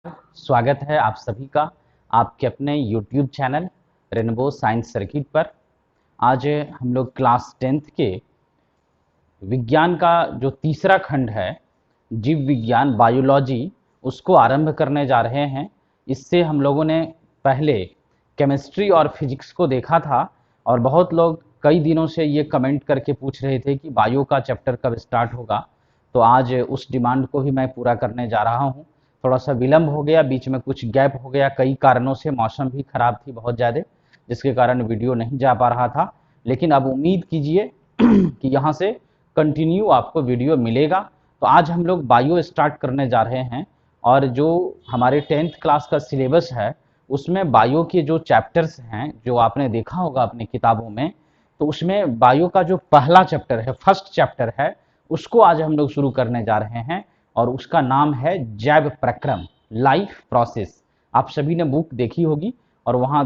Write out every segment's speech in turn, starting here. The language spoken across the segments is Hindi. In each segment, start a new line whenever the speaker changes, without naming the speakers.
स्वागत है आप सभी का आपके अपने YouTube channel rainbow science circuit पर। आज हम लोग क्लास 10th के विज्ञान का जो तीसरा खंड है, जीव विज्ञान बायोलॉजी, उसको आरंभ करने जा रहे हैं। इससे हम लोगों ने पहले केमिस्ट्री और फिजिक्स को देखा था और बहुत लोग कई दिनों से ये कमेंट करके पूछ रहे थे कि बायो का चैप्टर कब स्टार्ट होगा। तो आज उस डिमांड को ही मैं पूरा करने जा रहा हूँ। थोड़ा सा विलंब हो गया, बीच में कुछ गैप हो गया कई कारणों से, मौसम भी खराब थी बहुत ज़्यादा, जिसके कारण वीडियो नहीं जा पा रहा था। लेकिन अब उम्मीद कीजिए कि यहाँ से कंटिन्यू आपको वीडियो मिलेगा। तो आज हम लोग बायो स्टार्ट करने जा रहे हैं और जो हमारे 10th क्लास का सिलेबस है उसमें बायो के जो चैप्टर्स हैं जो आपने देखा होगा अपनी किताबों में, तो उसमें बायो का जो पहला चैप्टर है, फर्स्ट चैप्टर है, उसको आज हम लोग शुरू करने जा रहे हैं और उसका नाम है जैव प्रक्रम, लाइफ प्रोसेस। आप सभी ने बुक देखी होगी और वहाँ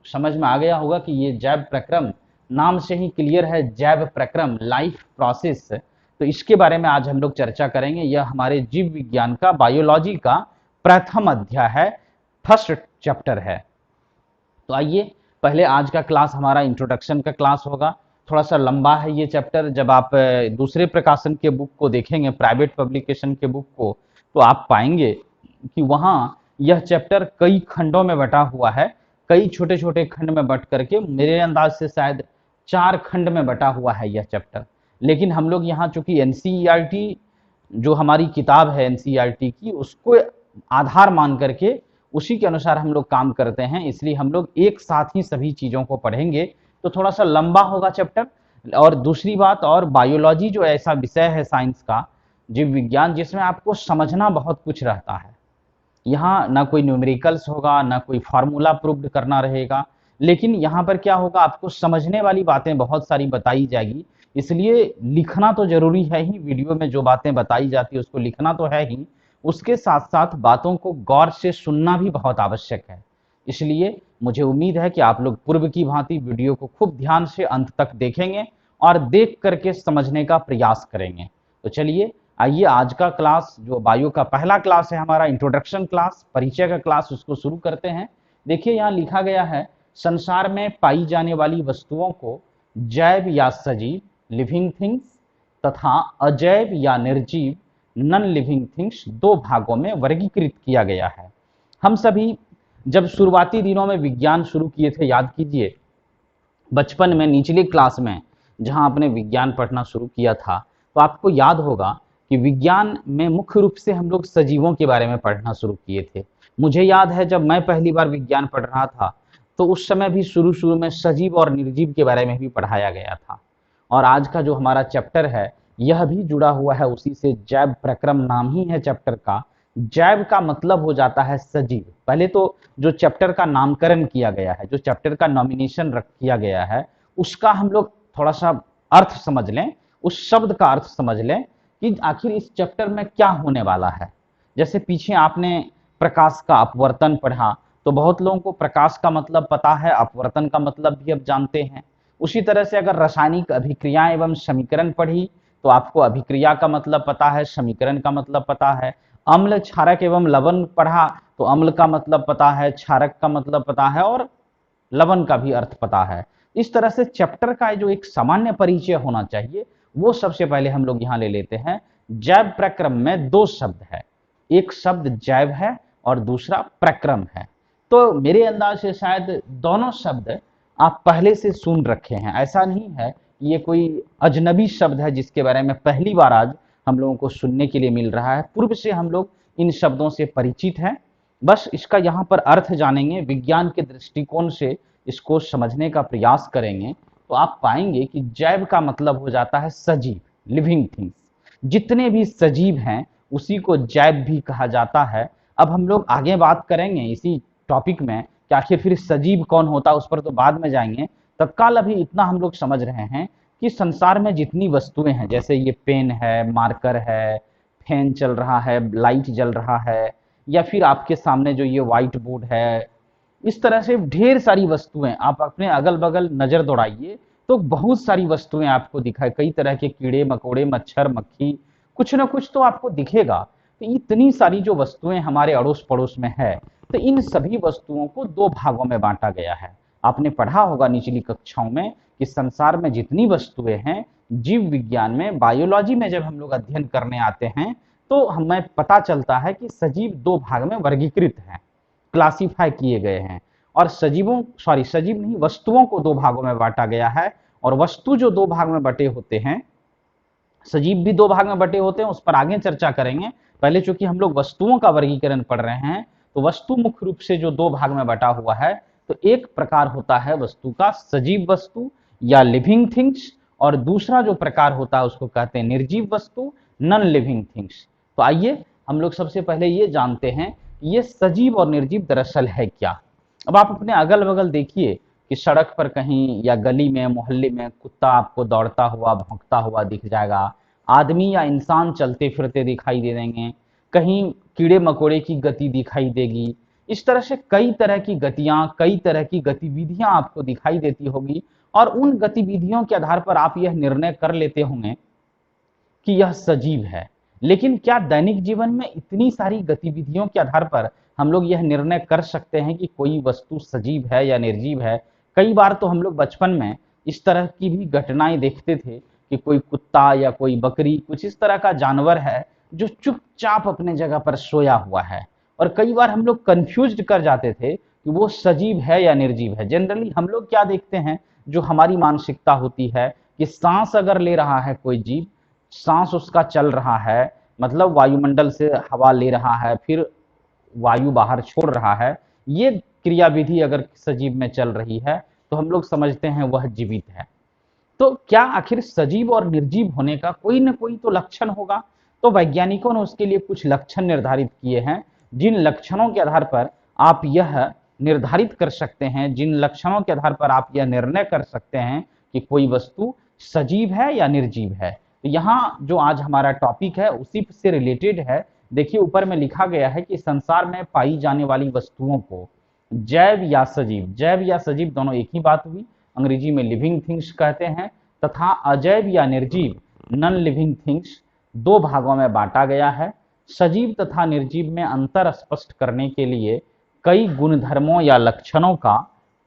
समझ में आ गया होगा कि ये जैव प्रक्रम नाम से ही क्लियर है, जैव प्रक्रम लाइफ प्रोसेस। तो इसके बारे में आज हम लोग चर्चा करेंगे। यह हमारे जीव विज्ञान का, बायोलॉजी का प्रथम अध्याय है, फर्स्ट चैप्टर है। तो आइए, पहले आज का क्लास हमारा इंट्रोडक्शन का क्लास होगा। थोड़ा सा लंबा है ये चैप्टर। जब आप दूसरे प्रकाशन के बुक को देखेंगे, प्राइवेट पब्लिकेशन के बुक को, तो आप पाएंगे कि वहाँ यह चैप्टर कई खंडों में बटा हुआ है। कई छोटे छोटे खंड में बट करके, मेरे अंदाज से शायद 4 खंड में बटा हुआ है यह चैप्टर। लेकिन हम लोग यहाँ चूंकि एनसीईआरटी जो हमारी किताब है एनसीईआरटी की, उसको आधार मान करके उसी के अनुसार हम लोग काम करते हैं, इसलिए हम लोग एक साथ ही सभी चीज़ों को पढ़ेंगे। तो थोड़ा सा लंबा होगा चैप्टर। और दूसरी बात, और बायोलॉजी जो ऐसा विषय है साइंस का, जीव विज्ञान, जिसमें आपको समझना बहुत कुछ रहता है। यहाँ ना कोई न्यूमेरिकल्स होगा, ना कोई फार्मूला प्रूव्ड करना रहेगा, लेकिन यहाँ पर क्या होगा, आपको समझने वाली बातें बहुत सारी बताई जाएगी। इसलिए लिखना तो जरूरी है ही, वीडियो में जो बातें बताई जाती है उसको लिखना तो है ही, उसके साथ साथ बातों को गौर से सुनना भी बहुत आवश्यक है। इसलिए मुझे उम्मीद है कि आप लोग पूर्व की भांति वीडियो को खूब ध्यान से अंत तक देखेंगे और देख करके समझने का प्रयास करेंगे। तो चलिए, आइए आज का क्लास, जो बायो का पहला क्लास है हमारा, इंट्रोडक्शन क्लास, परिचय का क्लास, उसको शुरू करते हैं। देखिए यहाँ लिखा गया है, संसार में पाई जाने वाली वस्तुओं को जैव या सजीव, लिविंग थिंग्स, तथा अजैव या निर्जीव, नॉन लिविंग थिंग्स, 2 भागों में वर्गीकृत किया गया है। हम सभी जब शुरुआती दिनों में विज्ञान शुरू किए थे, याद कीजिए, बचपन में निचली क्लास में जहां आपने विज्ञान पढ़ना शुरू किया था, तो आपको याद होगा कि विज्ञान में मुख्य रूप से हम लोग सजीवों के बारे में पढ़ना शुरू किए थे। मुझे याद है जब मैं पहली बार विज्ञान पढ़ रहा था, तो उस समय भी शुरू शुरू में सजीव और निर्जीव के बारे में भी पढ़ाया गया था। और आज का जो हमारा चैप्टर है, यह भी जुड़ा हुआ है उसी से, जैव प्रक्रम नाम ही है चैप्टर का। जैव का मतलब हो जाता है सजीव। पहले तो जो चैप्टर का नामकरण किया गया है, जो चैप्टर का नॉमिनेशन रख किया गया है, उसका हम लोग थोड़ा सा अर्थ समझ लें, उस शब्द का अर्थ समझ लें कि आखिर इस चैप्टर में क्या होने वाला है। जैसे पीछे आपने प्रकाश का अपवर्तन पढ़ा, तो बहुत लोगों को प्रकाश का मतलब पता है, अपवर्तन का मतलब भी अब जानते हैं। उसी तरह से अगर रासायनिक अभिक्रियाएं एवं समीकरण पढ़ी, तो आपको अभिक्रिया का मतलब पता है, समीकरण का मतलब पता है। अम्ल, क्षारक एवं लवण पढ़ा, तो अम्ल का मतलब पता है, क्षारक का मतलब पता है और लवण का भी अर्थ पता है। इस तरह से चैप्टर का जो एक सामान्य परिचय होना चाहिए, वो सबसे पहले हम लोग यहाँ ले लेते हैं। जैव प्रक्रम में 2 शब्द है, एक शब्द जैव है और दूसरा प्रक्रम है। तो मेरे अंदाज से शायद दोनों शब्द आप पहले से सुन रखे हैं। ऐसा नहीं है कि ये कोई अजनबी शब्द है जिसके बारे में पहली बार आज हम लोगों को सुनने के लिए मिल रहा है। पूर्व से हम लोग इन शब्दों से परिचित हैं, बस इसका यहाँ पर अर्थ जानेंगे, विज्ञान के दृष्टिकोण से इसको समझने का प्रयास करेंगे, तो आप पाएंगे कि जैव का मतलब हो जाता है सजीव, लिविंग थिंग्स। जितने भी सजीव हैं उसी को जैव भी कहा जाता है। अब हम लोग आगे बात करेंगे इसी टॉपिक में कि आखिर फिर सजीव कौन होता है, उस पर तो बाद में जाएंगे। तत्काल अभी इतना हम लोग समझ रहे हैं कि संसार में जितनी वस्तुएं हैं, जैसे ये पेन है, मार्कर है, फैन चल रहा है, लाइट जल रहा है, या फिर आपके सामने जो ये व्हाइट बोर्ड है, इस तरह से ढेर सारी वस्तुएं, आप अपने अगल बगल नजर दौड़ाइए तो बहुत सारी वस्तुएं आपको दिखाई, कई तरह के कीड़े मकोड़े, मच्छर, मक्खी, कुछ ना कुछ तो आपको दिखेगा। तो इतनी सारी जो वस्तुएं हमारे अड़ोस पड़ोस में है, तो इन सभी वस्तुओं को दो भागों में बांटा गया है। आपने पढ़ा होगा निचली कक्षाओं में कि संसार में जितनी वस्तुएं हैं, जीव विज्ञान में, बायोलॉजी में जब हम लोग अध्ययन करने आते हैं तो हमें पता चलता है कि सजीव दो भाग में वर्गीकृत हैं, क्लासिफाई किए गए हैं। और सजीव नहीं, वस्तुओं को दो भागों में बांटा गया है। और वस्तु जो दो भाग में बटे होते हैं, सजीव भी दो भाग में बटे होते हैं, उस पर आगे चर्चा करेंगे। पहले चूंकि हम लोग वस्तुओं का वर्गीकरण पढ़ रहे हैं, तो वस्तु मुख्य रूप से जो दो भाग में बटा हुआ है, तो एक प्रकार होता है वस्तु का सजीव वस्तु या लिविंग थिंग्स, और दूसरा जो प्रकार होता है उसको कहते हैं निर्जीव वस्तु, नॉन लिविंग थिंग्स। तो आइए हम लोग सबसे पहले ये जानते हैं ये सजीव और निर्जीव दरअसल है क्या। अब आप अपने अगल बगल देखिए कि सड़क पर कहीं या गली में, मोहल्ले में कुत्ता आपको दौड़ता हुआ, भौंकता हुआ दिख जाएगा, आदमी या इंसान चलते फिरते दिखाई दे देंगे, कहीं कीड़े मकोड़े की गति दिखाई देगी। इस तरह से कई तरह की गतियां, कई तरह की गतिविधियां आपको दिखाई देती होगी, और उन गतिविधियों के आधार पर आप यह निर्णय कर लेते होंगे कि यह सजीव है। लेकिन क्या दैनिक जीवन में इतनी सारी गतिविधियों के आधार पर हम लोग यह निर्णय कर सकते हैं कि कोई वस्तु सजीव है या निर्जीव है? कई बार तो हम लोग बचपन में इस तरह की भी घटनाएं देखते थे कि कोई कुत्ता या कोई बकरी, कुछ इस तरह का जानवर है जो चुपचाप अपने जगह पर सोया हुआ है, और कई बार हम लोग कंफ्यूज कर जाते थे कि वो सजीव है या निर्जीव है। जनरली हम लोग क्या देखते हैं, जो हमारी मानसिकता होती है कि सांस अगर ले रहा है कोई जीव, सांस उसका चल रहा है, मतलब वायुमंडल से हवा ले रहा है, फिर वायु बाहर छोड़ रहा है, ये क्रियाविधि अगर सजीव में चल रही है तो हम लोग समझते हैं वह जीवित है। तो क्या आखिर सजीव और निर्जीव होने का कोई न कोई तो लक्षण होगा? तो वैज्ञानिकों ने उसके लिए कुछ लक्षण निर्धारित किए हैं, जिन लक्षणों के आधार पर आप यह निर्धारित कर सकते हैं, जिन लक्षणों के आधार पर आप यह निर्णय कर सकते हैं कि कोई वस्तु सजीव है या निर्जीव है। तो यहाँ जो आज हमारा टॉपिक है उसी से रिलेटेड है। देखिए ऊपर में लिखा गया है कि संसार में पाई जाने वाली वस्तुओं को जैव या सजीव दोनों एक ही बात हुई, अंग्रेजी में लिविंग थिंग्स कहते हैं, तथा अजैव या निर्जीव नॉन लिविंग थिंग्स दो भागों में बांटा गया है। सजीव तथा निर्जीव में अंतर स्पष्ट करने के लिए कई गुणधर्मों या लक्षणों का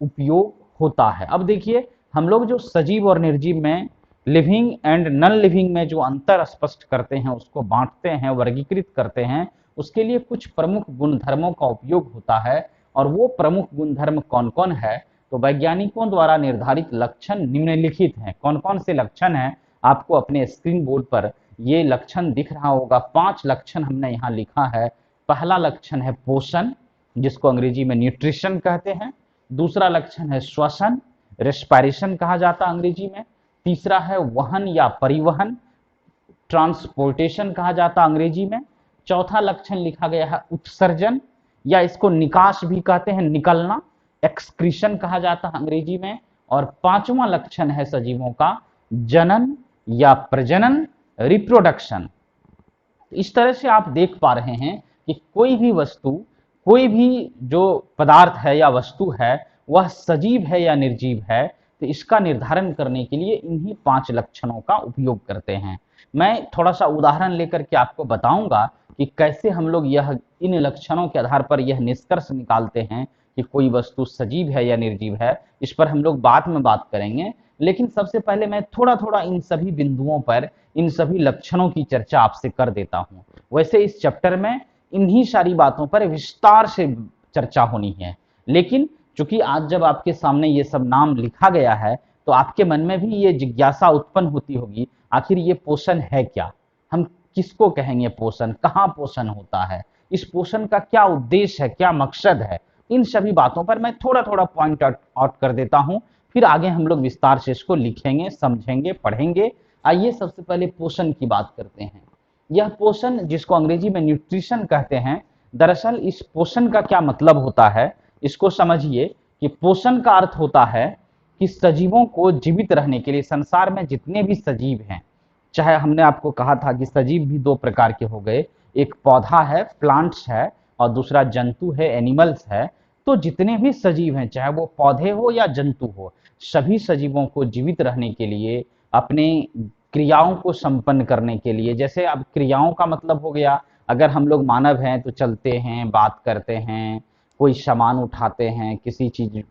उपयोग होता है। अब देखिए हम लोग जो सजीव और निर्जीव में, लिविंग एंड नॉन लिविंग में जो अंतर स्पष्ट करते हैं, उसको बांटते हैं, वर्गीकृत करते हैं, उसके लिए कुछ प्रमुख गुणधर्मों का उपयोग होता है। और वो प्रमुख गुणधर्म कौन कौन है? तो वैज्ञानिकों द्वारा निर्धारित लक्षण निम्नलिखित हैं। कौन कौन से लक्षण हैं? आपको अपने स्क्रीन बोर्ड पर ये लक्षण दिख रहा होगा। 5 लक्षण हमने यहाँ लिखा है। पहला लक्षण है पोषण, जिसको अंग्रेजी में न्यूट्रिशन कहते हैं। दूसरा लक्षण है श्वसन, रेस्पिरेशन कहा जाता है अंग्रेजी में। तीसरा है वहन या परिवहन, ट्रांसपोर्टेशन कहा जाता है अंग्रेजी में। चौथा लक्षण लिखा गया है उत्सर्जन, या इसको निकास भी कहते हैं, निकलना, एक्सक्रीशन कहा जाता है अंग्रेजी में। और पांचवा लक्षण है सजीवों का जनन या प्रजनन, रिप्रोडक्शन। इस तरह से आप देख पा रहे हैं कि कोई भी वस्तु, कोई भी जो पदार्थ है या वस्तु है, वह सजीव है या निर्जीव है, तो इसका निर्धारण करने के लिए इन्हीं 5 लक्षणों का उपयोग करते हैं। मैं थोड़ा सा उदाहरण लेकर के आपको बताऊंगा कि कैसे हम लोग यह इन लक्षणों के आधार पर यह निष्कर्ष निकालते हैं कि कोई वस्तु सजीव है या निर्जीव है। इस पर हम लोग बाद में बात करेंगे, लेकिन सबसे पहले मैं थोड़ा थोड़ा इन सभी बिंदुओं पर, इन सभी लक्षणों की चर्चा आपसे कर देता हूं। वैसे इस चैप्टर में इन्हीं सारी बातों पर विस्तार से चर्चा होनी है, लेकिन चूंकि आज जब आपके सामने ये सब नाम लिखा गया है तो आपके मन में भी ये जिज्ञासा उत्पन्न होती होगी, आखिर ये पोषण है क्या? हम किसको कहेंगे पोषण? कहाँ पोषण होता है? इस पोषण का क्या उद्देश्य है, क्या मकसद है? इन सभी बातों पर मैं थोड़ा थोड़ा पॉइंट आउट कर देता हूं, फिर आगे हम लोग विस्तार से इसको लिखेंगे, समझेंगे, पढ़ेंगे। आइए सबसे पहले पोषण की बात करते हैं। यह पोषण, जिसको अंग्रेजी में न्यूट्रिशन कहते हैं, दरअसल इस पोषण का क्या मतलब होता है, इसको समझिए कि पोषण का अर्थ होता है कि सजीवों को जीवित रहने के लिए, संसार में जितने भी सजीव हैं, चाहे हमने आपको कहा था कि सजीव भी 2 प्रकार के हो गए, एक पौधा है, प्लांट्स है, और दूसरा जंतु है, एनिमल्स है। तो जितने भी सजीव हैं, चाहे वो पौधे हो या जंतु हो, सभी सजीवों को जीवित रहने के लिए, अपने क्रियाओं को संपन्न करने के लिए, जैसे अब क्रियाओं का मतलब हो गया अगर हम लोग मानव हैं तो चलते हैं, बात करते हैं, कोई सामान उठाते हैं, किसी चीज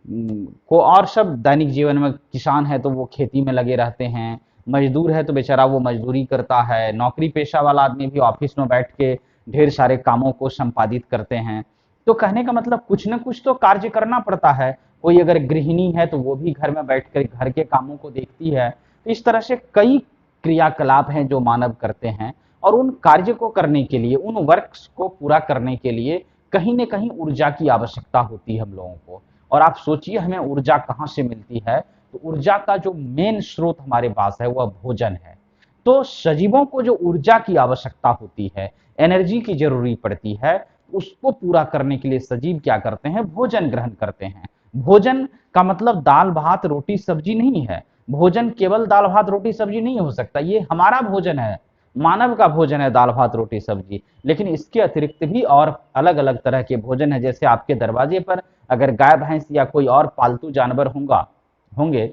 को, और सब दैनिक जीवन में, किसान है तो वो खेती में लगे रहते हैं, मजदूर है तो बेचारा वो मजदूरी करता है, नौकरी पेशा वाला आदमी भी ऑफिस में बैठ के ढेर सारे कामों को संपादित करते हैं। तो कहने का मतलब कुछ न कुछ तो कार्य करना पड़ता है। कोई अगर गृहिणी है तो वो भी घर में बैठ कर घर के कामों को देखती है। तो इस तरह से कई क्रियाकलाप हैं जो मानव करते हैं, और उन कार्य को करने के लिए, उन वर्क्स को पूरा करने के लिए कहीं न कहीं ऊर्जा की आवश्यकता होती है हम लोगों को। और आप सोचिए हमें ऊर्जा कहाँ से मिलती है? तो ऊर्जा का जो मेन स्रोत हमारे पास है वह भोजन है। तो सजीवों को जो ऊर्जा की आवश्यकता होती है, एनर्जी की जरूरी पड़ती है, उसको पूरा करने के लिए सजीव क्या करते हैं? भोजन ग्रहण करते हैं। भोजन का मतलब दाल भात रोटी सब्जी नहीं है। भोजन केवल दाल भात रोटी सब्जी नहीं हो सकता, ये हमारा भोजन है, मानव का भोजन है दाल भात रोटी सब्जी। लेकिन इसके अतिरिक्त भी और अलग अलग तरह के भोजन है। जैसे आपके दरवाजे पर अगर गाय भैंस या कोई और पालतू जानवर होंगे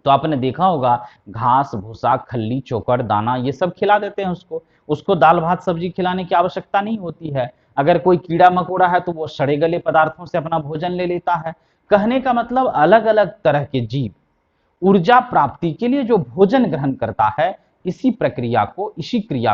तो आपने देखा होगा, घास भूसा खल्ली चोकर दाना ये सब खिला देते हैं उसको। उसको दाल भात सब्जी खिलाने की आवश्यकता नहीं होती है। अगर कोई कीड़ा मकोड़ा है तो वो सड़े गले पदार्थों से अपना भोजन ले लेता है। कहने का मतलब अलग अलग तरह के जीव ऊर्जा प्राप्ति के लिए जो भोजन ग्रहण करता है, इसी क्रिया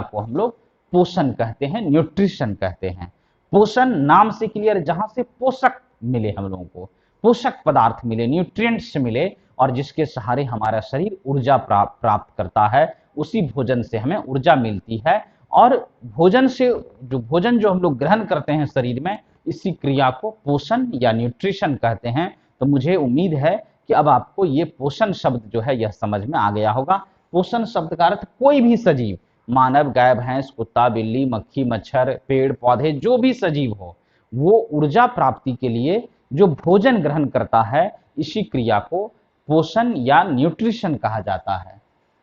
को हम लोग पोषण कहते हैं, न्यूट्रिशन कहते हैं। पोषण नाम से क्लियर, जहां से पोषक मिले, हम लोगों को पोषक पदार्थ मिले, न्यूट्रिएंट्स मिले, और जिसके सहारे हमारा शरीर ऊर्जा प्राप्त करता है, उसी भोजन से हमें ऊर्जा मिलती है। और भोजन जो हम लोग ग्रहण करते हैं शरीर में, इसी क्रिया को पोषण या न्यूट्रिशन कहते हैं। तो मुझे उम्मीद है कि अब आपको ये पोषण शब्द जो है यह समझ में आ गया होगा। पोषण शब्द का अर्थ कोई भी सजीव, मानव, गाय भैंस, कुत्ता बिल्ली, मक्खी मच्छर, पेड़ पौधे, जो भी सजीव हो, वो ऊर्जा प्राप्ति के लिए जो भोजन ग्रहण करता है, इसी क्रिया को पोषण या न्यूट्रिशन कहा जाता है।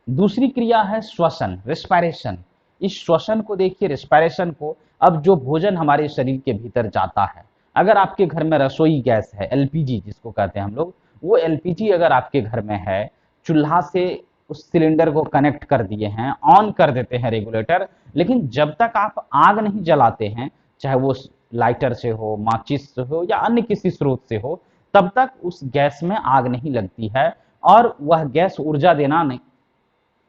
दूसरी क्रिया है श्वसन, रेस्पिरेशन। इस श्वसन को देखिए, रेस्पिरेशन को, अब जो भोजन हमारे शरीर के भीतर जाता है, अगर आपके घर में रसोई गैस है, एलपीजी जिसको कहते हैं हम लोग, वो एलपीजी अगर आपके घर में है, चूल्हा से उस सिलेंडर को कनेक्ट कर दिए हैं, ऑन कर देते हैं रेगुलेटर, लेकिन जब तक आप आग नहीं जलाते हैं, चाहे वो लाइटर से हो, माचिस से हो, या अन्य किसी स्रोत से हो, तब तक उस गैस में आग नहीं लगती है और वह गैस ऊर्जा देना नहीं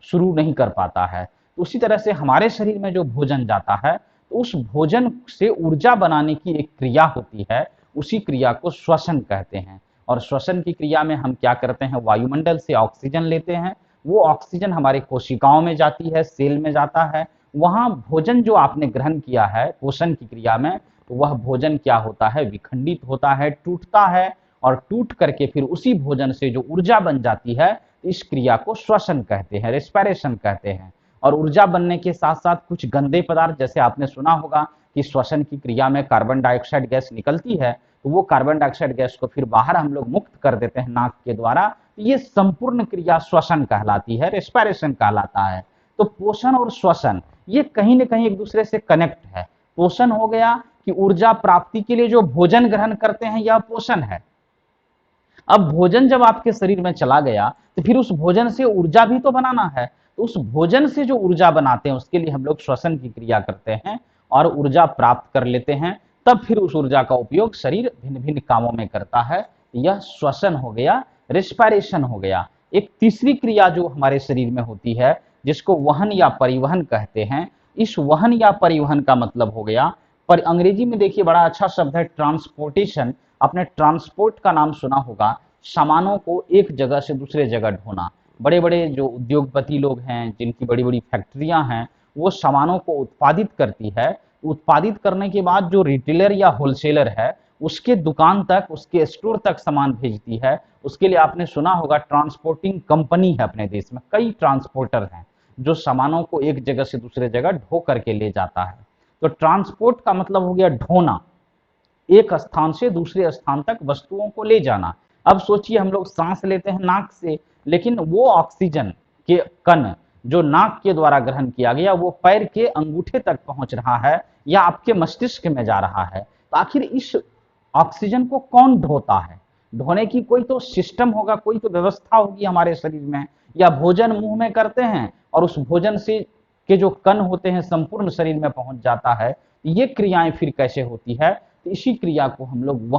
शुरू नहीं कर पाता है। तो उसी तरह से हमारे शरीर में जो भोजन जाता है, तो उस भोजन से ऊर्जा बनाने की एक क्रिया होती है, उसी क्रिया को श्वसन कहते हैं। और श्वसन की क्रिया में हम क्या करते हैं? वायुमंडल से ऑक्सीजन लेते हैं, वो ऑक्सीजन हमारे कोशिकाओं में जाती है, सेल में जाता है। वहां भोजन जो आपने ग्रहण किया है पोषण की क्रिया में, तो वह भोजन क्या होता है? विखंडित होता है, टूटता है, और टूट करके फिर उसी भोजन से जो ऊर्जा बन जाती है, इस क्रिया को श्वसन कहते हैं, रेस्पिरेशन कहते हैं। और ऊर्जा बनने के साथ साथ कुछ गंदे पदार्थ, जैसे आपने सुना होगा कि श्वसन की क्रिया में कार्बन डाइऑक्साइड गैस निकलती है, तो वो कार्बन डाइऑक्साइड गैस को फिर बाहर हम लोग मुक्त कर देते हैं नाक के द्वारा। ये संपूर्ण क्रिया श्वसन कहलाती है, रेस्पिरेशन कहलाता है। तो पोषण और श्वसन ये कहीं ना कहीं एक दूसरे से कनेक्ट है। पोषण हो गया कि ऊर्जा प्राप्ति के लिए जो भोजन ग्रहण करते हैं, यह पोषण है। अब भोजन जब आपके शरीर में चला गया, तो फिर उस भोजन से ऊर्जा भी तो बनाना है। तो उस भोजन से जो ऊर्जा बनाते हैं, उसके लिए हम लोग श्वसन की क्रिया करते हैं और ऊर्जा प्राप्त कर लेते हैं। तब फिर उस ऊर्जा का उपयोग शरीर भिन्न भिन्न कामों में करता है। यह श्वसन हो गया, रेस्पिरेशन हो गया। एक तीसरी क्रिया जो हमारे शरीर में होती है, जिसको वहन या परिवहन कहते हैं। इस वहन या परिवहन का मतलब हो गया, पर अंग्रेजी में देखिए बड़ा अच्छा शब्द है ट्रांसपोर्टेशन। आपने ट्रांसपोर्ट का नाम सुना होगा, सामानों को एक जगह से दूसरे जगह ढोना। बड़े बड़े जो उद्योगपति लोग हैं, जिनकी बड़ी बड़ी फैक्ट्रियां हैं, वो सामानों को उत्पादित करती है। उत्पादित करने के बाद जो रिटेलर या होलसेलर है, उसके दुकान तक, उसके स्टोर तक सामान भेजती है। उसके लिए आपने सुना होगा ट्रांसपोर्टिंग कंपनी है अपने देश में, कई ट्रांसपोर्टर हैं जो सामानों को एक जगह से दूसरे जगह ढो करके ले जाता है। तो ट्रांसपोर्ट का मतलब हो गया ढोना, एक स्थान से दूसरे स्थान तक वस्तुओं को ले जाना। अब सोचिए हम लोग सांस लेते हैं नाक से, लेकिन वो ऑक्सीजन के कण जो नाक के द्वारा ग्रहण किया गया, वो पैर के अंगूठे तक पहुंच रहा है या आपके मस्तिष्क में जा रहा है। तो आखिर इस ऑक्सीजन को कौन ढोता है? ढोने की कोई तो सिस्टम होगा, कोई तो व्यवस्था होगी हमारे शरीर में। या भोजन मुंह में करते हैं और उस भोजन से के जो कण होते हैं संपूर्ण शरीर में पहुंच जाता है। ये क्रियाएं फिर कैसे होती है, तो इसी क्रिया को हम लोग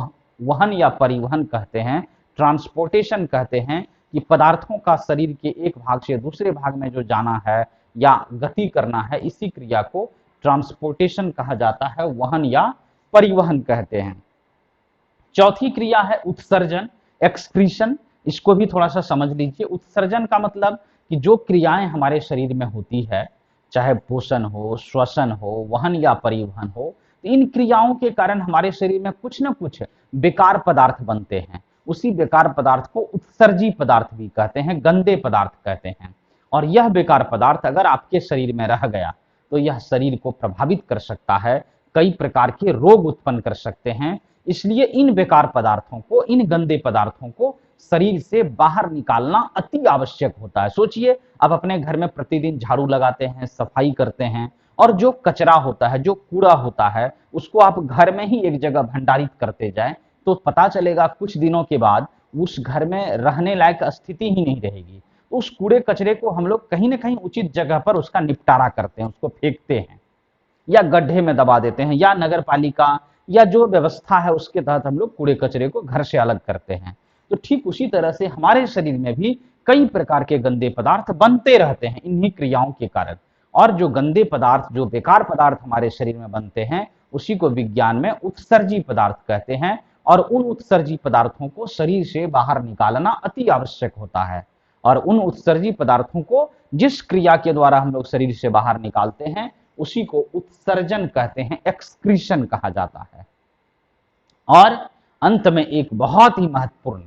वहन या परिवहन कहते हैं, ट्रांसपोर्टेशन कहते हैं, कि पदार्थों का शरीर के एक भाग से दूसरे भाग में जो जाना है या गति करना है, इसी क्रिया को ट्रांसपोर्टेशन कहा जाता है, वहन या परिवहन कहते हैं। चौथी क्रिया है उत्सर्जन, एक्सक्रीशन। इसको भी थोड़ा सा समझ लीजिए। उत्सर्जन का मतलब कि जो क्रियाएं हमारे शरीर में होती है, चाहे पोषण हो, श्वसन हो, वहन या परिवहन हो, तो इन क्रियाओं के कारण हमारे शरीर में कुछ न कुछ बेकार पदार्थ बनते हैं। उसी बेकार पदार्थ को उत्सर्जी पदार्थ भी कहते हैं, गंदे पदार्थ कहते हैं। और यह बेकार पदार्थ अगर आपके शरीर में रह गया तो यह शरीर को प्रभावित कर सकता है, कई प्रकार के रोग उत्पन्न कर सकते हैं। इसलिए इन बेकार पदार्थों को, इन गंदे पदार्थों को शरीर से बाहर निकालना अति आवश्यक होता है। सोचिए, आप अपने घर में प्रतिदिन झाड़ू लगाते हैं, सफाई करते हैं, और जो कचरा होता है, जो कूड़ा होता है, उसको आप घर में ही एक जगह भंडारित करते जाएं, तो पता चलेगा कुछ दिनों के बाद उस घर में रहने लायक स्थिति ही नहीं रहेगी। तो उस कूड़े कचरे को हम लोग कहीं ना कहीं उचित जगह पर उसका निपटारा करते हैं, उसको फेंकते हैं या गड्ढे में दबा देते हैं, या नगर पालिका या जो व्यवस्था है उसके तहत हम लोग कूड़े कचरे को घर से अलग करते हैं। तो ठीक उसी तरह से हमारे शरीर में भी कई प्रकार के गंदे पदार्थ बनते रहते हैं इन्हीं क्रियाओं के कारण। और जो गंदे पदार्थ, जो बेकार पदार्थ हमारे शरीर में बनते हैं, उसी को विज्ञान में उत्सर्जी पदार्थ कहते हैं। और उन उत्सर्जी पदार्थों को शरीर से बाहर निकालना अति आवश्यक होता है। और उन उत्सर्जी पदार्थों को जिस क्रिया के द्वारा हम लोग शरीर से बाहर निकालते हैं, उसी को उत्सर्जन कहते हैं, एक्सक्रीशन कहा जाता है। और अंत में एक बहुत ही महत्वपूर्ण,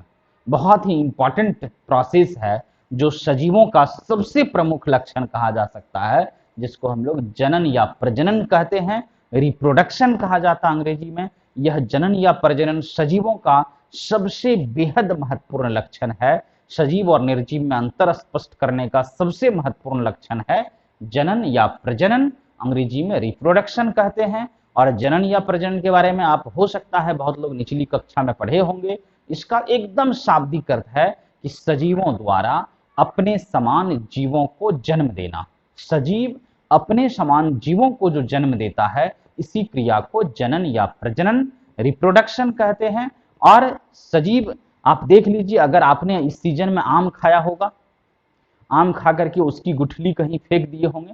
बहुत ही इंपॉर्टेंट प्रोसेस है, जो सजीवों का सबसे प्रमुख लक्षण कहा जा सकता है, जिसको हम लोग जनन या प्रजनन कहते हैं, रिप्रोडक्शन कहा जाता है अंग्रेजी में। यह जनन या प्रजनन सजीवों का सबसे बेहद महत्वपूर्ण लक्षण है। सजीव और निर्जीव में अंतर स्पष्ट करने का सबसे महत्वपूर्ण लक्षण है जनन या प्रजनन, अंग्रेजी में रिप्रोडक्शन कहते हैं। और जनन या प्रजनन के बारे में आप हो सकता है बहुत लोग निचली कक्षा में पढ़े होंगे। इसका एकदम शाब्दिक अर्थ है कि सजीवों द्वारा अपने समान जीवों को जन्म देना। सजीव अपने समान जीवों को जो जन्म देता है, इसी क्रिया को जनन या प्रजनन, रिप्रोडक्शन कहते हैं। और सजीव, आप देख लीजिए, अगर आपने इस सीजन में आम खाया होगा, आम खा करके उसकी गुठली कहीं फेंक दिए होंगे,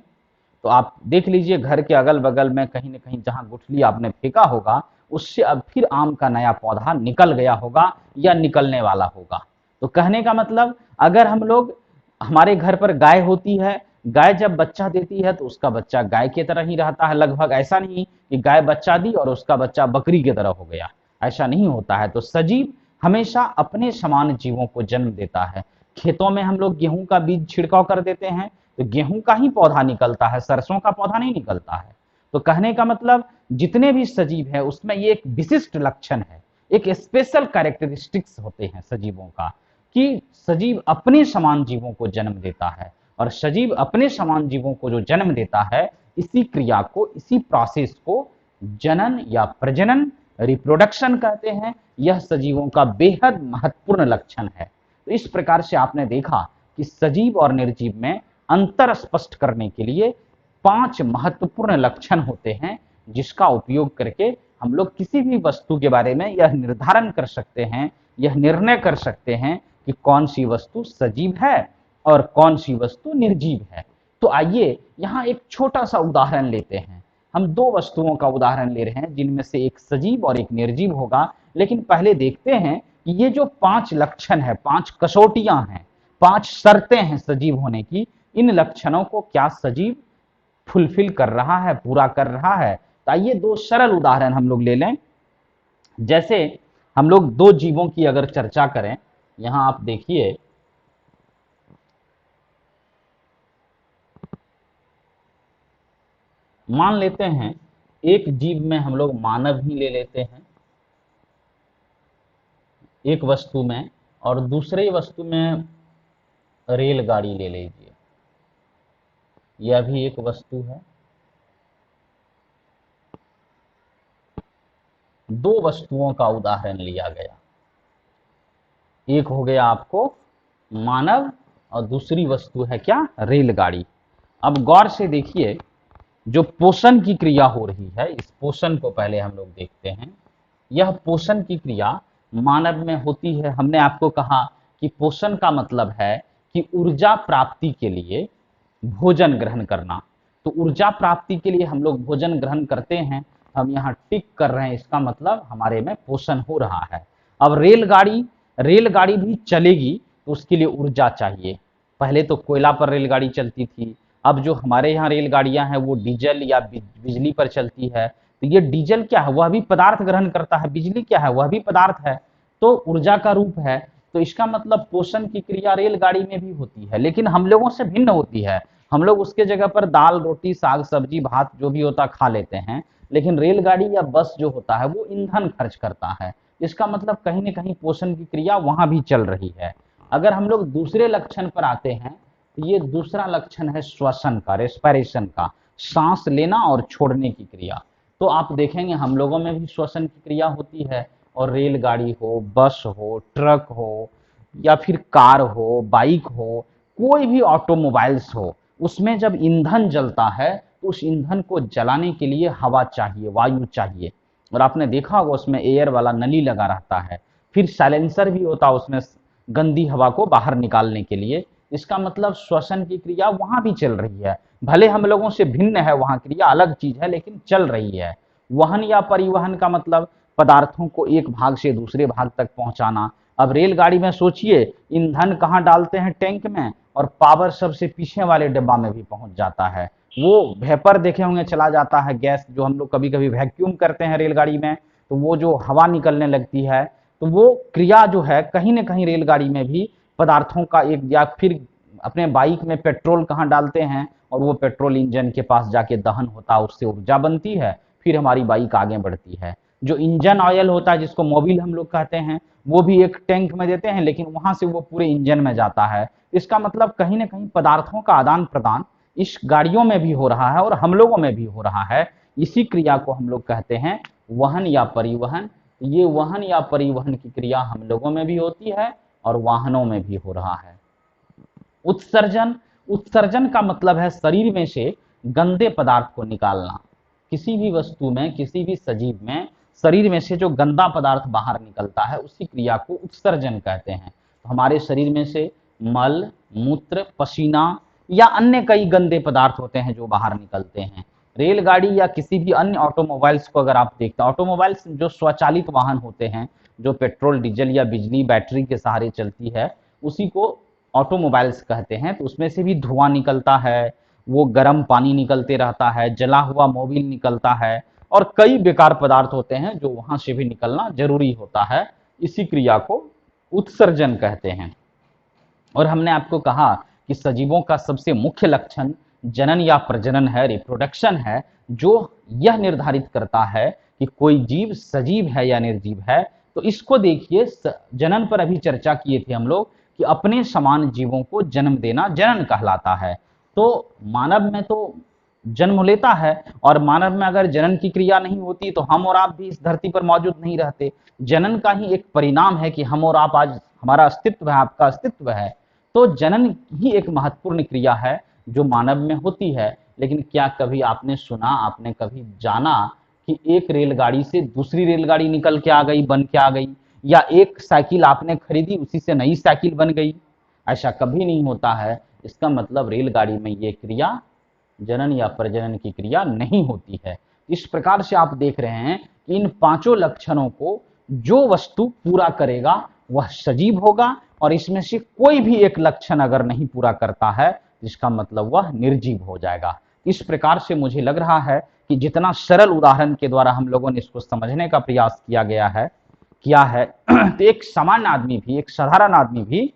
तो आप देख लीजिए घर के अगल बगल में कहीं ना कहीं जहां गुठली आपने फेंका होगा, उससे अब फिर आम का नया पौधा निकल गया होगा या निकलने वाला होगा। तो कहने का मतलब, अगर हम लोग, हमारे घर पर गाय होती है, गाय जब बच्चा देती है तो उसका बच्चा गाय की तरह ही रहता है लगभग। ऐसा नहीं कि गाय बच्चा दी और उसका बच्चा बकरी की तरह हो गया, ऐसा नहीं होता है। तो सजीव हमेशा अपने समान जीवों को जन्म देता है। खेतों में हम लोग गेहूं का बीज छिड़काव कर देते हैं तो गेहूं का ही पौधा निकलता है, सरसों का पौधा नहीं निकलता है। तो कहने का मतलब, जितने भी सजीव है उसमें ये एक विशिष्ट लक्षण है, एक स्पेशल कैरेक्टरिस्टिक्स होते हैं सजीवों का, कि सजीव अपने समान जीवों को जन्म देता है। और सजीव अपने समान जीवों को जो जन्म देता है, इसी क्रिया को, इसी प्रोसेस को जनन या प्रजनन, रिप्रोडक्शन कहते हैं। यह सजीवों का बेहद महत्वपूर्ण लक्षण है। तो इस प्रकार से आपने देखा कि सजीव और निर्जीव में अंतर स्पष्ट करने के लिए 5 महत्वपूर्ण लक्षण होते हैं, जिसका उपयोग करके हम लोग किसी भी वस्तु के बारे में यह निर्धारण कर सकते हैं, यह निर्णय कर सकते हैं कि कौन सी वस्तु सजीव है और कौन सी वस्तु निर्जीव है। तो आइए यहाँ एक छोटा सा उदाहरण लेते हैं। हम 2 वस्तुओं का उदाहरण ले रहे हैं, जिनमें से एक सजीव और एक निर्जीव होगा। लेकिन पहले देखते हैं कि ये जो 5 लक्षण है, 5 कसौटियां हैं, 5 शर्तें हैं सजीव होने की, इन लक्षणों को क्या सजीव फुलफिल कर रहा है, पूरा कर रहा है। तो आइए 2 सरल उदाहरण हम लोग ले लें। जैसे हम लोग 2 जीवों की अगर चर्चा करें, यहां आप देखिए, मान लेते हैं एक जीव में हम लोग मानव ही ले लेते हैं एक वस्तु में, और दूसरे वस्तु में रेलगाड़ी ले लीजिए, यह भी एक वस्तु है। 2 वस्तुओं का उदाहरण लिया गया, एक हो गया आपको मानव और दूसरी वस्तु है क्या, रेलगाड़ी। अब गौर से देखिए, जो पोषण की क्रिया हो रही है, इस पोषण को पहले हम लोग देखते हैं। यह पोषण की क्रिया मानव में होती है। हमने आपको कहा कि पोषण का मतलब है कि ऊर्जा प्राप्ति के लिए भोजन ग्रहण करना। तो ऊर्जा प्राप्ति के लिए हम लोग भोजन ग्रहण करते हैं, हम यहाँ टिक कर रहे हैं, इसका मतलब हमारे में पोषण हो रहा है। अब रेलगाड़ी भी चलेगी तो उसके लिए ऊर्जा चाहिए। पहले तो कोयला पर रेलगाड़ी चलती थी, अब जो हमारे यहाँ रेलगाड़ियां हैं वो डीजल या बिजली पर चलती है। तो ये डीजल क्या है, वह भी पदार्थ ग्रहण करता है, बिजली क्या है, वह भी पदार्थ है, तो ऊर्जा का रूप है। तो इसका मतलब पोषण की क्रिया रेलगाड़ी में भी होती है, लेकिन हम लोगों से भिन्न होती है। हम लोग उसके जगह पर दाल रोटी साग सब्जी भात जो भी होता खा लेते हैं, लेकिन रेलगाड़ी या बस जो होता है वो ईंधन खर्च करता है। इसका मतलब कहीं ना कहीं पोषण की क्रिया वहां भी चल रही है। अगर हम लोग दूसरे लक्षण पर आते हैं, ये दूसरा लक्षण है श्वसन का, रेस्पिरेशन का, सांस लेना और छोड़ने की क्रिया। तो आप देखेंगे हम लोगों में भी श्वसन की क्रिया होती है, और रेलगाड़ी हो, बस हो, ट्रक हो, या फिर कार हो, बाइक हो, कोई भी ऑटोमोबाइल्स हो, उसमें जब ईंधन जलता है तो उस ईंधन को जलाने के लिए हवा चाहिए, वायु चाहिए। और आपने देखा होगा उसमें एयर वाला नली लगा रहता है, फिर साइलेंसर भी होता है उसमें गंदी हवा को बाहर निकालने के लिए। इसका मतलब श्वसन की क्रिया वहां भी चल रही है, भले हम लोगों से भिन्न है, वहां क्रिया अलग चीज है लेकिन चल रही है। वहन या परिवहन का मतलब पदार्थों को एक भाग से दूसरे भाग तक पहुंचाना। अब रेलगाड़ी में सोचिए, ईंधन कहाँ डालते हैं, टैंक में, और पावर सबसे पीछे वाले डिब्बा में भी पहुंच जाता है। वो वेपर देखे होंगे चला जाता है, गैस जो हम लोग कभी कभी वैक्यूम करते हैं रेलगाड़ी में, तो वो जो हवा निकलने लगती है, तो वो क्रिया जो है कहीं ना कहीं रेलगाड़ी में भी पदार्थों का एक, या फिर अपने बाइक में पेट्रोल कहाँ डालते हैं और वो पेट्रोल इंजन के पास जाके दहन होता है, उससे ऊर्जा बनती है, फिर हमारी बाइक आगे बढ़ती है। जो इंजन ऑयल होता है जिसको मोबिल हम लोग कहते हैं, वो भी एक टैंक में देते हैं, लेकिन वहां से वो पूरे इंजन में जाता है। इसका मतलब कहीं ना कहीं पदार्थों का आदान प्रदान इस गाड़ियों में भी हो रहा है और हम लोगों में भी हो रहा है। इसी क्रिया को हम लोग कहते हैं वहन या परिवहन। ये वहन या परिवहन की क्रिया हम लोगों में भी होती है और वाहनों में भी हो रहा है। उत्सर्जन, उत्सर्जन का मतलब है शरीर में से गंदे पदार्थ को निकालना। किसी भी वस्तु में, किसी भी सजीव में शरीर में से जो गंदा पदार्थ बाहर निकलता है उसी क्रिया को उत्सर्जन कहते हैं। तो हमारे शरीर में से मल, मूत्र, पसीना या अन्य कई गंदे पदार्थ होते हैं जो बाहर निकलते हैं। रेलगाड़ी या किसी भी अन्य ऑटोमोबाइल्स को अगर आप देखते हैं, ऑटोमोबाइल्स जो स्वचालित वाहन होते हैं, जो पेट्रोल डीजल या बिजली बैटरी के सहारे चलती है, उसी को ऑटोमोबाइल्स कहते हैं। तो उसमें से भी धुआं निकलता है, वो गर्म पानी निकलते रहता है, जला हुआ मोबिल निकलता है, और कई बेकार पदार्थ होते हैं जो वहां से भी निकलना जरूरी होता है। इसी क्रिया को उत्सर्जन कहते हैं। और हमने आपको कहा कि सजीवों का सबसे मुख्य लक्षण जनन या प्रजनन है, रिप्रोडक्शन है, जो यह निर्धारित करता है कि कोई जीव सजीव है या निर्जीव है। तो इसको देखिए, जनन पर अभी चर्चा किए थे हम लोग कि अपने समान जीवों को जन्म देना जनन कहलाता है। तो मानव में तो जन्म लेता है, और मानव में अगर जनन की क्रिया नहीं होती तो हम और आप भी इस धरती पर मौजूद नहीं रहते। जनन का ही एक परिणाम है कि हम और आप आज, हमारा अस्तित्व है, आपका अस्तित्व है। तो जनन ही एक महत्वपूर्ण क्रिया है जो मानव में होती है। लेकिन क्या कभी आपने सुना, आपने कभी जाना कि एक रेलगाड़ी से दूसरी रेलगाड़ी निकल के आ गई, बन के आ गई, या एक साइकिल आपने खरीदी उसी से नई साइकिल बन गई? ऐसा कभी नहीं होता है। इसका मतलब रेलगाड़ी में ये क्रिया, जनन या प्रजनन की क्रिया नहीं होती है। इस प्रकार से आप देख रहे हैं कि इन पांचों लक्षणों को जो वस्तु पूरा करेगा वह सजीव होगा, और इसमें से कोई भी एक लक्षण अगर नहीं पूरा करता है जिसका मतलब वह निर्जीव हो जाएगा। इस प्रकार से मुझे लग रहा है कि जितना सरल उदाहरण के द्वारा हम लोगों ने इसको समझने का प्रयास किया है तो एक सामान्य आदमी भी, एक साधारण आदमी भी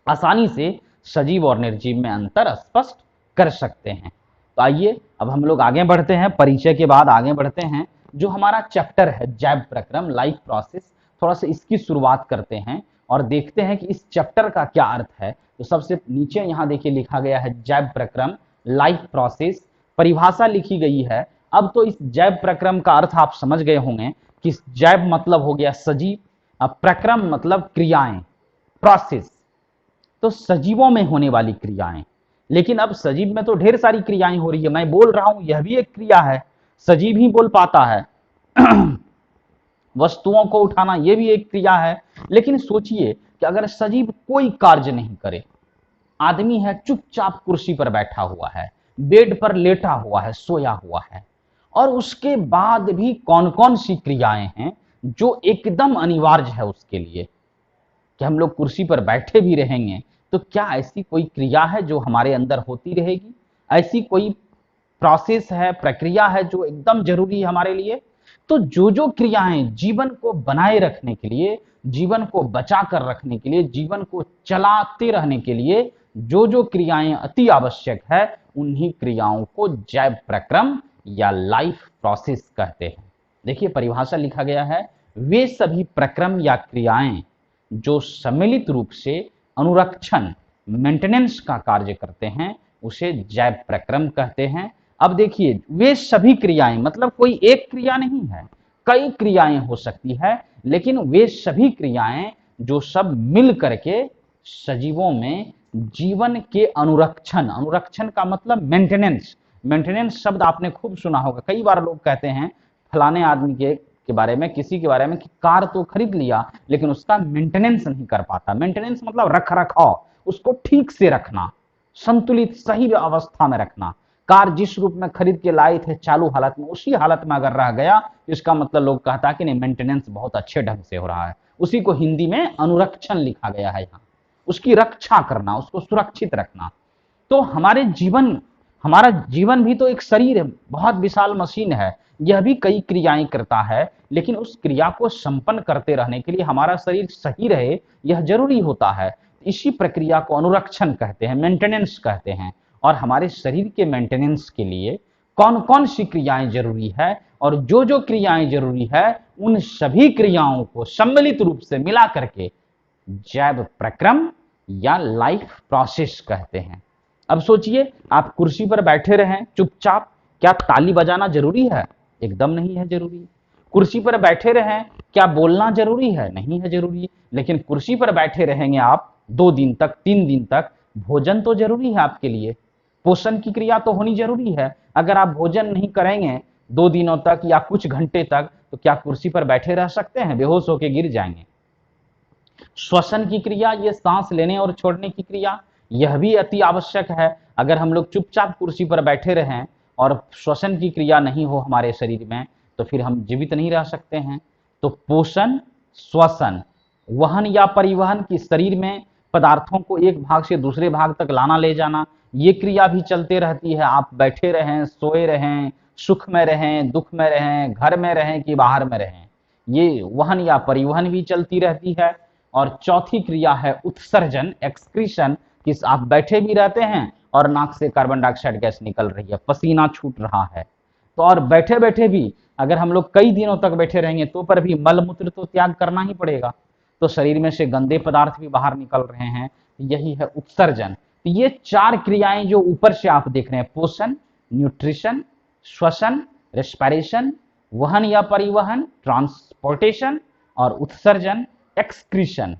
आसानी से सजीव और निर्जीव में अंतर स्पष्ट कर सकते हैं। तो आइए अब हम लोग आगे बढ़ते हैं, परिचय के बाद आगे बढ़ते हैं। जो हमारा चैप्टर है जैव प्रक्रम, लाइफ प्रोसेस, थोड़ा सा इसकी शुरुआत करते हैं और देखते हैं कि इस चैप्टर का क्या अर्थ है। तो सबसे नीचे यहाँ देखिए लिखा गया है जैव प्रक्रम, लाइफ प्रोसेस, परिभाषा लिखी गई है। अब तो इस जैव प्रक्रम का अर्थ आप समझ गए होंगे कि जैव मतलब हो गया सजीव, अब प्रक्रम मतलब क्रियाएं, प्रोसेस, तो सजीवों में होने वाली क्रियाएं। लेकिन अब सजीव में तो ढेर सारी क्रियाएं हो रही है, मैं बोल रहा हूं यह भी एक क्रिया है, सजीव ही बोल पाता है। वस्तुओं को उठाना यह भी एक क्रिया है। लेकिन सोचिए कि अगर सजीव कोई कार्य नहीं करे, आदमी है चुपचाप कुर्सी पर बैठा हुआ है, बेड पर लेटा हुआ है, सोया हुआ है, और उसके बाद भी कौन कौन सी क्रियाएं हैं जो एकदम अनिवार्य है उसके लिए कि हम लोग कुर्सी पर बैठे भी रहेंगे, तो क्या ऐसी कोई क्रिया है जो हमारे अंदर होती रहेगी? ऐसी कोई प्रोसेस है, प्रक्रिया है जो एकदम जरूरी है हमारे लिए? तो जो जो क्रियाएं जीवन को बनाए रखने के लिए, जीवन को बचा कर रखने के लिए, जीवन को चलाते रहने के लिए जो जो क्रियाएं अति आवश्यक है, उन्हीं क्रियाओं को जैव प्रक्रम या लाइफ प्रोसेस कहते हैं। देखिए परिभाषा लिखा गया है, वे सभी प्रक्रम या क्रियाएं जो सम्मिलित रूप से अनुरक्षण मेंटेनेंस का कार्य करते हैं, उसे जैव प्रक्रम कहते हैं। अब देखिए वे सभी क्रियाएं मतलब कोई एक क्रिया नहीं है, कई क्रियाएं हो सकती है, लेकिन वे सभी क्रियाएं जो सब मिल करके सजीवों में जीवन के अनुरक्षण, अनुरक्षण का मतलब मेंटेनेंस, मेंटेनेंस शब्द आपने खूब सुना होगा। कई बार लोग कहते हैं फलाने आदमी के बारे में, किसी के बारे में कि कार तो खरीद लिया लेकिन उसका मेंटेनेंस नहीं कर पाता। मेंटेनेंस मतलब रख रखाव, उसको ठीक से रखना, संतुलित सही अवस्था में रखना। कार जिस रूप में खरीद के लाए थे चालू हालत में, उसी हालत में अगर रह गया, इसका मतलब लोग कहता कि नहीं मेंटेनेंस बहुत अच्छे ढंग से हो रहा है। उसी को हिंदी में अनुरक्षण लिखा गया है यहाँ, उसकी रक्षा करना, उसको सुरक्षित रखना। तो हमारा जीवन भी तो एक शरीर है, बहुत विशाल मशीन है, यह भी कई क्रियाएं करता है, लेकिन उस क्रिया को संपन्न करते रहने के लिए हमारा शरीर सही रहे, यह जरूरी होता है। इसी प्रक्रिया को अनुरक्षण कहते हैं, मेंटेनेंस कहते हैं। और हमारे शरीर के मेंटेनेंस के लिए कौन कौन सी क्रियाएं जरूरी है, और जो जो क्रियाएं जरूरी है, उन सभी क्रियाओं को सम्मिलित रूप से मिला करके जैव प्रक्रम या लाइफ प्रोसेस कहते हैं। अब सोचिए आप कुर्सी पर बैठे रहें चुपचाप, क्या ताली बजाना जरूरी है? एकदम नहीं है जरूरी। कुर्सी पर बैठे रहें, क्या बोलना जरूरी है? नहीं है जरूरी। लेकिन कुर्सी पर बैठे रहेंगे आप 2 दिन तक, 3 दिन तक, भोजन तो जरूरी है आपके लिए, पोषण की क्रिया तो होनी जरूरी है। अगर आप भोजन नहीं करेंगे 2 दिनों तक या कुछ घंटे तक, तो क्या कुर्सी पर बैठे रह सकते हैं? बेहोश होकर गिर जाएंगे। श्वसन की क्रिया, ये सांस लेने और छोड़ने की क्रिया, यह भी अति आवश्यक है। अगर हम लोग चुपचाप कुर्सी पर बैठे रहें और श्वसन की क्रिया नहीं हो हमारे शरीर में, तो फिर हम जीवित नहीं रह सकते हैं। तो पोषण, श्वसन, वहन या परिवहन की, शरीर में पदार्थों को एक भाग से दूसरे भाग तक लाना ले जाना, ये क्रिया भी चलते रहती है। आप बैठे रहें, सोए रहें, सुख में रहें, दुख में रहें, घर में रहें कि बाहर में रहें, ये वहन या परिवहन भी चलती रहती है। और चौथी क्रिया है उत्सर्जन, एक्सक्रीशन, कि आप बैठे भी रहते हैं और नाक से कार्बन डाइऑक्साइड गैस निकल रही है, पसीना छूट रहा है। तो और बैठे बैठे भी अगर हम लोग कई दिनों तक बैठे रहेंगे तो पर भी मल मूत्र तो त्याग करना ही पड़ेगा, तो शरीर में से गंदे पदार्थ भी बाहर निकल रहे हैं, यही है उत्सर्जन। तो ये 4 क्रियाएं जो ऊपर से आप देख रहे हैं, पोषण, न्यूट्रिशन, श्वसन, रेस्पिरेशन, वहन या परिवहन, ट्रांसपोर्टेशन, और उत्सर्जन, एक्सक्रीशन,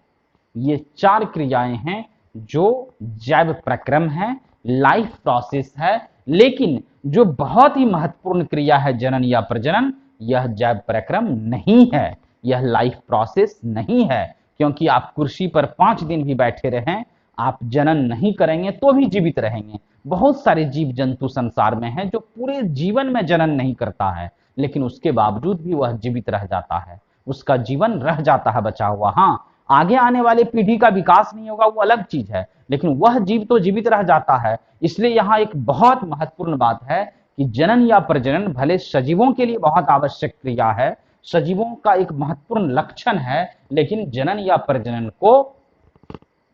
ये 4 क्रियाएं हैं जो जैव प्रक्रम है, लाइफ प्रोसेस है। लेकिन जो बहुत ही महत्वपूर्ण क्रिया है जनन या प्रजनन, यह जैव प्रक्रम नहीं है, यह लाइफ प्रोसेस नहीं है। क्योंकि आप कुर्सी पर 5 दिन भी बैठे रहें, आप जनन नहीं करेंगे तो भी जीवित रहेंगे। बहुत सारे जीव जंतु संसार में हैं जो पूरे जीवन में जनन नहीं करता है, लेकिन उसके बावजूद भी वह जीवित रह जाता है, उसका जीवन रह जाता है बचा हुआ। हाँ, आगे आने वाले पीढ़ी का विकास नहीं होगा वो अलग चीज है, लेकिन वह जीव तो जीवित रह जाता है। इसलिए यहाँ एक बहुत महत्वपूर्ण बात है कि जनन या प्रजनन भले सजीवों के लिए बहुत आवश्यक क्रिया है, सजीवों का एक महत्वपूर्ण लक्षण है, लेकिन जनन या प्रजनन को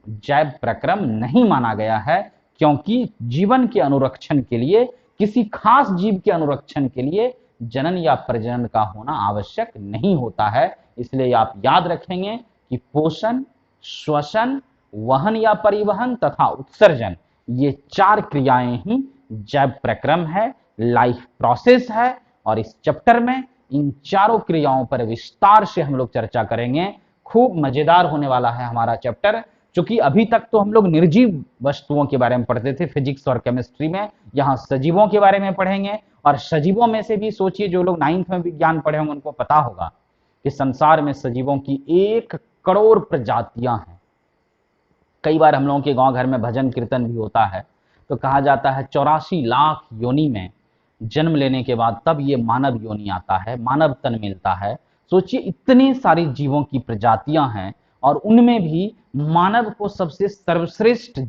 जैव प्रक्रम नहीं माना गया है। क्योंकि जीवन के अनुरक्षण के लिए, किसी खास जीव के अनुरक्षण के लिए जनन या प्रजनन का होना आवश्यक नहीं होता है। इसलिए आप याद रखेंगे कि पोषण, श्वसन, वहन या परिवहन तथा उत्सर्जन, ये 4 क्रियाएं ही जैव प्रक्रम है, लाइफ प्रोसेस है। और इस चैप्टर में इन चारों क्रियाओं पर विस्तार से हम लोग चर्चा करेंगे। खूब मजेदार होने वाला है हमारा चैप्टर। क्योंकि अभी तक तो हम लोग निर्जीव वस्तुओं के बारे में पढ़ते थे फिजिक्स और केमिस्ट्री में, यहाँ सजीवों के बारे में पढ़ेंगे। और सजीवों में से भी सोचिए, जो लोग 9th में विज्ञान पढ़े होंगे उनको पता होगा कि संसार में सजीवों की 1 करोड़ प्रजातियां हैं। कई बार हम लोगों के गांव घर में भजन कीर्तन भी होता है तो कहा जाता है 84 लाख योनि में जन्म लेने के बाद तब ये मानव योनि आता है, मानव तन मिलता है। सोचिए इतनी सारी जीवों की प्रजातियां हैं और उनमें भी मानव को सबसे सर्वश्रेष्ठ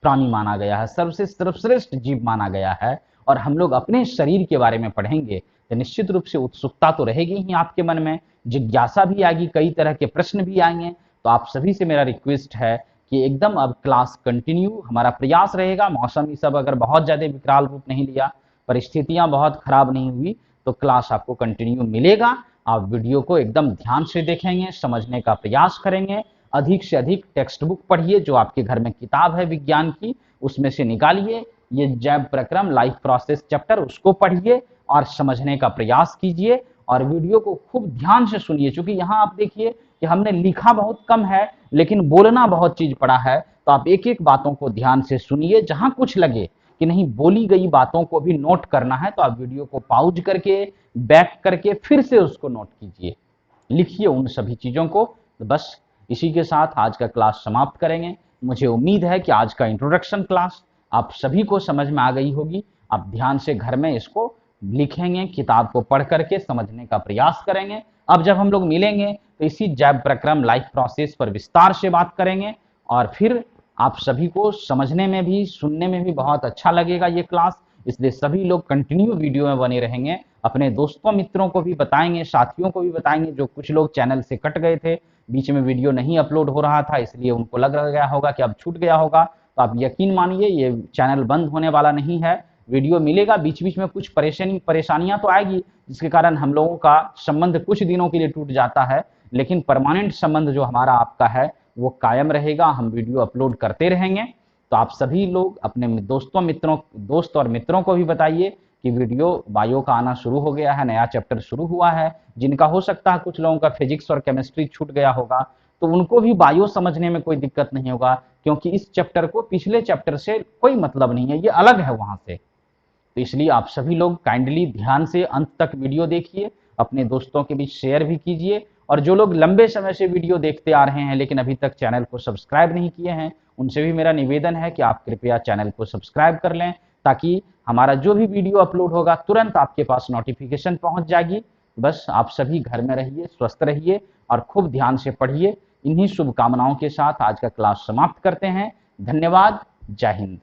प्राणी माना गया है, सबसे सर्वश्रेष्ठ जीव माना गया है। और हम लोग अपने शरीर के बारे में पढ़ेंगे तो निश्चित रूप से उत्सुकता तो रहेगी ही आपके मन में, जिज्ञासा भी आएगी, कई तरह के प्रश्न भी आएंगे। तो आप सभी से मेरा रिक्वेस्ट है कि एकदम अब क्लास कंटिन्यू, हमारा प्रयास रहेगा, मौसम ये सब अगर बहुत ज्यादा विकराल रूप नहीं लिया, परिस्थितियां बहुत खराब नहीं हुई, तो क्लास आपको कंटिन्यू मिलेगा। आप वीडियो को एकदम ध्यान से देखेंगे, समझने का प्रयास करेंगे, अधिक से अधिक टेक्स्ट बुक पढ़िए, जो आपके घर में किताब है विज्ञान की उसमें से निकालिए, ये जैव प्रक्रम लाइफ प्रोसेस चैप्टर उसको पढ़िए और समझने का प्रयास कीजिए। और वीडियो को खूब ध्यान से सुनिए, क्योंकि यहाँ आप देखिए कि हमने लिखा बहुत कम है लेकिन बोलना बहुत चीज पड़ा है। तो आप एक एक बातों को ध्यान से सुनिए, जहां कुछ लगे कि नहीं बोली गई बातों को भी नोट करना है तो आप वीडियो को पॉज करके बैक करके फिर से उसको नोट कीजिए, लिखिए उन सभी चीजों को। तो बस इसी के साथ आज का क्लास समाप्त करेंगे। मुझे उम्मीद है कि आज का इंट्रोडक्शन क्लास आप सभी को समझ में आ गई होगी। आप ध्यान से घर में इसको लिखेंगे, किताब को पढ़ करके समझने का प्रयास करेंगे। अब जब हम लोग मिलेंगे तो इसी जैव प्रक्रम लाइफ प्रोसेस पर विस्तार से बात करेंगे और फिर आप सभी को समझने में भी सुनने में भी बहुत अच्छा लगेगा ये क्लास। इसलिए सभी लोग कंटिन्यू वीडियो में बने रहेंगे, अपने दोस्तों मित्रों को भी बताएंगे, साथियों को भी बताएंगे। जो कुछ लोग चैनल से कट गए थे, बीच में वीडियो नहीं अपलोड हो रहा था, इसलिए उनको लग गया होगा कि अब छूट गया होगा, तो आप यकीन मानिए ये चैनल बंद होने वाला नहीं है, वीडियो मिलेगा। बीच बीच में कुछ परेशानियां तो आएगी जिसके कारण हम लोगों का संबंध कुछ दिनों के लिए टूट जाता है, लेकिन परमानेंट संबंध जो हमारा आपका है वो कायम रहेगा, हम वीडियो अपलोड करते रहेंगे। तो आप सभी लोग अपने दोस्त और मित्रों को भी बताइए कि वीडियो बायो का आना शुरू हो गया है, नया चैप्टर शुरू हुआ है। जिनका हो सकता है कुछ लोगों का फिजिक्स और केमिस्ट्री छूट गया होगा तो उनको भी बायो समझने में कोई दिक्कत नहीं होगा, क्योंकि इस चैप्टर को पिछले चैप्टर से कोई मतलब नहीं है, ये अलग है वहां से। तो इसलिए आप सभी लोग काइंडली ध्यान से अंत तक वीडियो देखिए, अपने दोस्तों के बीच शेयर भी कीजिए। और जो लोग लंबे समय से वीडियो देखते आ रहे हैं लेकिन अभी तक चैनल को सब्सक्राइब नहीं किए हैं, उनसे भी मेरा निवेदन है कि आप कृपया चैनल को सब्सक्राइब कर लें, ताकि हमारा जो भी वीडियो अपलोड होगा तुरंत आपके पास नोटिफिकेशन पहुंच जाएगी। बस आप सभी घर में रहिए, स्वस्थ रहिए और खूब ध्यान से पढ़िए। इन्हीं शुभकामनाओं के साथ आज का क्लास समाप्त करते हैं। धन्यवाद। जय हिंद।